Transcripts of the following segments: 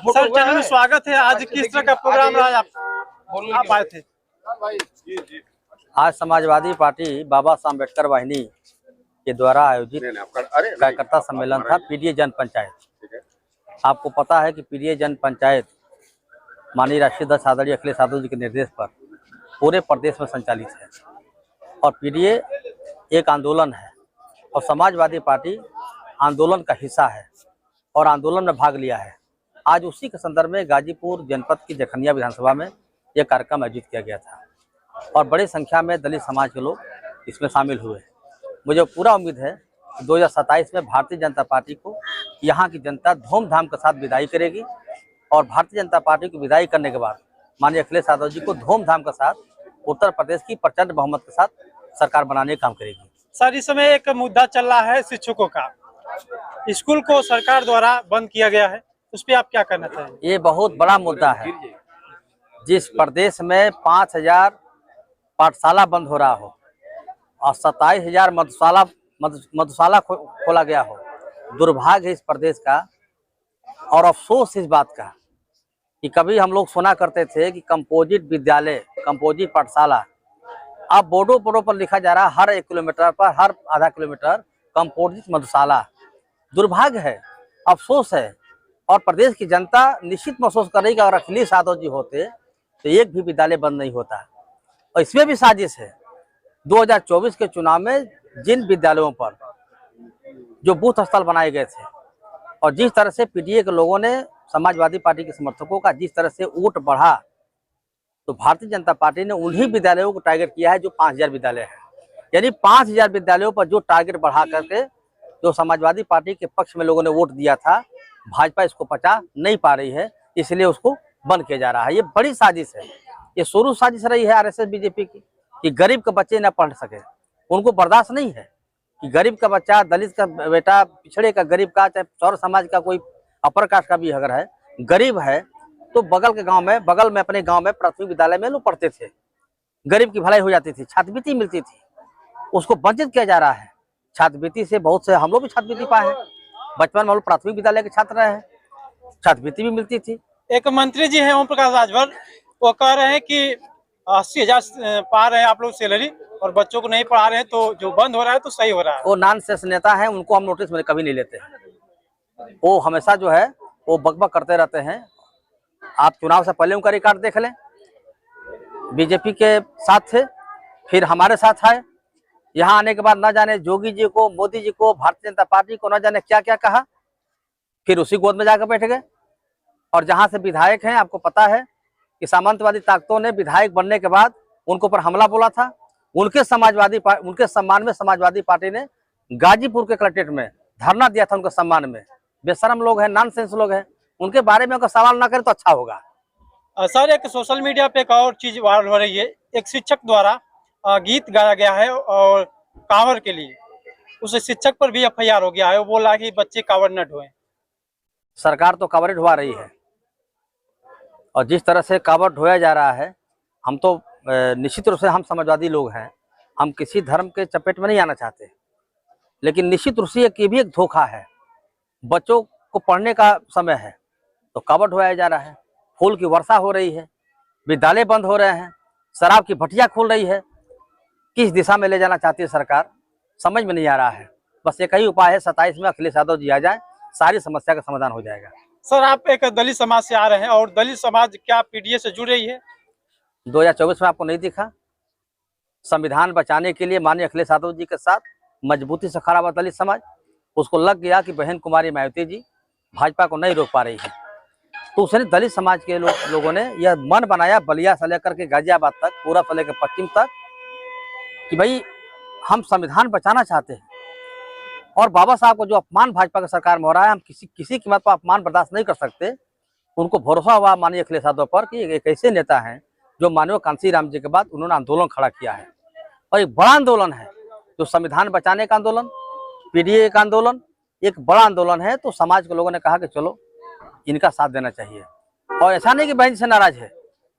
Sir channel में स्वागत है। आज किस तरह का प्रोग्राम रहा आप आए थे? आज समाजवादी पार्टी बाबा साहब अम्बेडकर वाहिनी के द्वारा आयोजित कार्यकर्ता सम्मेलन था पीडीए जन पंचायत। आपको पता है कि पीडीए जन पंचायत माननीय राष्ट्रीय अध्यक्ष आदरणीय अखिलेश यादव जी के निर्देश पर पूरे प्रदेश में संचालित है और पीडीए एक आंदोलन है और समाजवादी पार्टी आंदोलन का हिस्सा है और आंदोलन में भाग लिया है। आज उसी के संदर्भ में गाजीपुर जनपद की जखनिया विधानसभा में यह कार्यक्रम आयोजित किया गया था और बड़ी संख्या में दलित समाज के लोग इसमें शामिल हुए। मुझे पूरा उम्मीद है कि 2027 में भारतीय जनता पार्टी को यहाँ की जनता धूमधाम के साथ विदाई करेगी और भारतीय जनता पार्टी को विदाई करने के बाद माननीय अखिलेश यादव जी को धूमधाम के साथ उत्तर प्रदेश की प्रचंड बहुमत के साथ सरकार बनाने का काम करेगी। सर इस समय एक मुद्दा चल रहा है शिक्षकों का, स्कूल को सरकार द्वारा बंद किया गया है, उस पर आप क्या कहना चाहेंगे? ये बहुत बड़ा मुद्दा है। जिस प्रदेश में 5000 पाठशाला बंद हो रहा हो और 27,000 मधुशाला खोला गया हो, दुर्भाग्य है इस प्रदेश का और अफसोस इस बात का कि कभी हम लोग सुना करते थे कि कंपोजिट विद्यालय, कंपोजिट पाठशाला, अब बोर्डों पर लिखा जा रहा है हर 1 किलोमीटर पर, हर आधा किलोमीटर कंपोजिट मधुशाला। दुर्भाग्य है, अफसोस है और प्रदेश की जनता निश्चित महसूस कर रही कि अगर अखिलेश यादव जी होते तो एक भी विद्यालय बंद नहीं होता। और इसमें भी साजिश है। 2024 के चुनाव में जिन विद्यालयों पर जो बूथ स्थल बनाए गए थे और जिस तरह से पीडीए के लोगों ने समाजवादी पार्टी के समर्थकों का जिस तरह से वोट बढ़ा, तो भारतीय जनता पार्टी ने उन्हीं विद्यालयों को टारगेट किया है जो 5000 विद्यालय है। यानी 5000 विद्यालयों पर जो टारगेट बढ़ा करके जो समाजवादी पार्टी के पक्ष में लोगों ने वोट दिया था, भाजपा इसको पचा नहीं पा रही है, इसलिए उसको बंद किया जा रहा है। ये बड़ी साजिश है। ये शुरू साजिश रही है आरएसएस बीजेपी की कि गरीब के बच्चे न पढ़ सके। उनको बर्दाश्त नहीं है कि गरीब का बच्चा, दलित का बेटा, पिछड़े का गरीब का, चाहे सौर समाज का कोई अपर कास्ट का भी अगर है, गरीब है तो बगल के गांव में, बगल में अपने गांव में प्राथमिक विद्यालय में लोग पढ़ते थे, गरीब की भलाई हो जाती थी, छात्रवृत्ति मिलती थी, उसको वंचित किया जा रहा है। छात्रवृत्ति से बहुत से हम लोग भी छात्रवृत्ति पाए हैं, बचपन में हम लोग प्राथमिक विद्यालय के छात्र रहे हैं, छात्रवृत्ति भी मिलती थी। एक मंत्री जी हैं ओम प्रकाश राजभर, वो कह रहे हैं कि 80,000 पा रहे हैं आप लोग सैलरी और बच्चों को नहीं पढ़ा रहे हैं, तो जो बंद हो रहा है तो सही हो रहा है। वो नॉनसेंस नेता है, उनको हम नोटिस में कभी नहीं लेते हैं। वो हमेशा जो है वो बकबक करते रहते हैं। आप चुनाव से पहले उनका रिकॉर्ड देख लें, बीजेपी के साथ थे, फिर हमारे साथ आए, यहाँ आने के बाद न जाने जोगी जी को, मोदी जी को, भारतीय जनता पार्टी को न जाने क्या क्या कहा, फिर उसी गोद में जाकर बैठ गए। और जहाँ से विधायक हैं, आपको पता है कि सामंतवादी ताकतों ने विधायक बनने के बाद उनको पर हमला बोला था। उनके सम्मान में समाजवादी पार्टी ने गाजीपुर के कलेक्ट्रेट में धरना दिया था उनके सम्मान में। बेशरम लोग हैं, नॉनसेंस लोग हैं, उनके बारे में अगर सवाल ना करें तो अच्छा होगा। सर एक सोशल मीडिया पे एक और चीज वायरल हो रही है, एक शिक्षक द्वारा गीत गाया गया है और कांवड़ के लिए, उस शिक्षक पर भी एफआईआर हो गया है। वो बोला कि बच्चे कांवड़ न ढोएं। सरकार तो कांवड़ ढोवा रही है और जिस तरह से कांवड़ ढोया जा रहा है, हम तो निश्चित रूप से हम समाजवादी लोग हैं, हम किसी धर्म के चपेट में नहीं आना चाहते, लेकिन निश्चित रूप से ये भी एक धोखा है। बच्चों को पढ़ने का समय है तो कांवड़ ढोया जा रहा है, फूल की वर्षा हो रही है, विद्यालय बंद हो रहे हैं, शराब की भट्टियां खोल रही है। किस दिशा में ले जाना चाहती है सरकार, समझ में नहीं आ रहा है। बस एक ही उपाय है, 27 में अखिलेश यादव जी आ जाए, सारी समस्या का समाधान हो जाएगा। सर आप एक दलित समाज से आ रहे हैं और दलित समाज क्या पीडीए से जुड़ रही है? 2024 में आपको नहीं दिखा? संविधान बचाने के लिए माननीय अखिलेश यादव जी के साथ मजबूती से खड़ा हुआ दलित समाज, उसको लग गया कि बहन कुमारी मायावती जी भाजपा को नहीं रोक पा रही है, तो उसने दलित समाज के लोगों ने यह मन बनाया, बलिया से लेकर के गाजियाबाद तक, पूरब से लेकर पश्चिम तक, कि भाई हम संविधान बचाना चाहते हैं और बाबा साहब को जो अपमान भाजपा की सरकार में हो रहा है, हम किसी कीमत पर अपमान बर्दाश्त नहीं कर सकते। उनको भरोसा हुआ माननीय अखिलेश यादव पर कि एक ऐसे नेता हैं जो माननीय कांसी राम जी के बाद उन्होंने आंदोलन खड़ा किया है और एक बड़ा आंदोलन है जो संविधान बचाने का आंदोलन, पीडीए का आंदोलन, एक बड़ा आंदोलन है। तो समाज के लोगों ने कहा कि चलो इनका साथ देना चाहिए। और ऐसा नहीं कि बहन जी से नाराज है,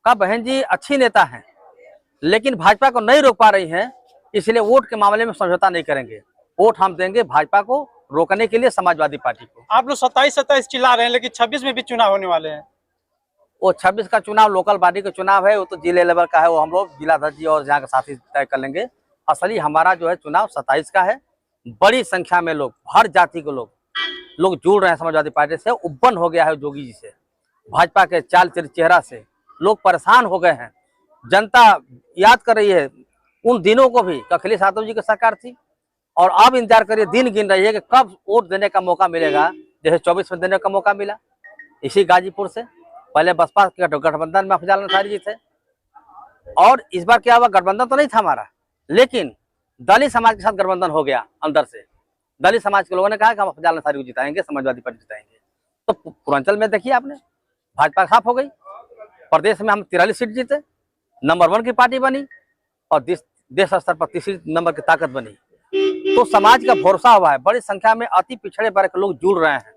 कहा बहन जी अच्छी नेता हैं लेकिन भाजपा को नहीं रोक पा रही हैं, इसलिए वोट के मामले में समझौता नहीं करेंगे। वोट हम देंगे भाजपा को रोकने के लिए समाजवादी पार्टी को। आप लोग 27 चिल्ला रहे हैं, लेकिन 26 में भी चुनाव होने वाले हैं। वो 26 का चुनाव लोकल बॉडी का चुनाव है, वो तो जिले लेवल का है, वो हम लोग जिलाध्यक्ष जी और यहाँ के साथी तय कर लेंगे। असली हमारा जो है चुनाव 27 का है। बड़ी संख्या में लोग, हर जाति के लोग जुड़ रहे हैं समाजवादी पार्टी से। उब्बन हो गया है योगी जी से, भाजपा के चाल चेहरा से लोग परेशान हो गए हैं। जनता याद कर रही है उन दिनों को भी, अखिलेश यादव जी की सरकार थी, और अब इंतजार करिए, दिन गिन रही है कि कब वोट देने का मौका मिलेगा। जैसे 24 में देने का मौका मिला इसी गाजीपुर से, पहले बसपा के गठबंधन में अफजल अंसारी जी थे, और इस बार क्या हुआ, गठबंधन तो नहीं था हमारा, लेकिन दलित समाज के साथ गठबंधन हो गया अंदर से। दलित समाज के लोगों ने कहा कि हम अफजल अंसारी को जिताएंगे, समाजवादी पार्टी जिताएंगे। तो पूर्वांचल में देखिए आपने, भाजपा साफ हो गई। प्रदेश में हम 43 सीट जीते, नंबर 1 की पार्टी बनी, और देश स्तर पर तीसरी नंबर की ताकत बनी। तो समाज का भरोसा हुआ है। बड़ी संख्या में अति पिछड़े वर्ग के लोग जुड़ रहे हैं।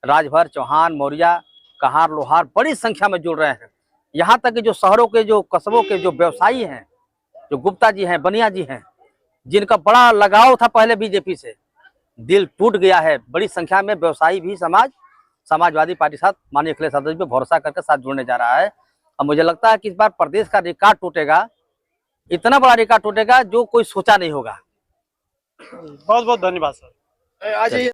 राजभर, चौहान, मौर्या, कहार, लोहार बड़ी संख्या में जुड़ रहे हैं। यहाँ तक कि जो शहरों के, जो कस्बों के जो व्यवसायी हैं, जो गुप्ता जी हैं, बनिया जी हैं, जिनका बड़ा लगाव था पहले बीजेपी से, दिल टूट गया है। बड़ी संख्या में व्यवसायी भी समाजवादी पार्टी साथ माननीय अखिलेश यादव जी पे भरोसा करके साथ जुड़ने जा रहा है। और मुझे लगता है कि इस बार प्रदेश का रिकॉर्ड टूटेगा, इतना बड़ा रिकॉर्ड टूटेगा जो कोई सोचा नहीं होगा। बहुत बहुत धन्यवाद सर। आज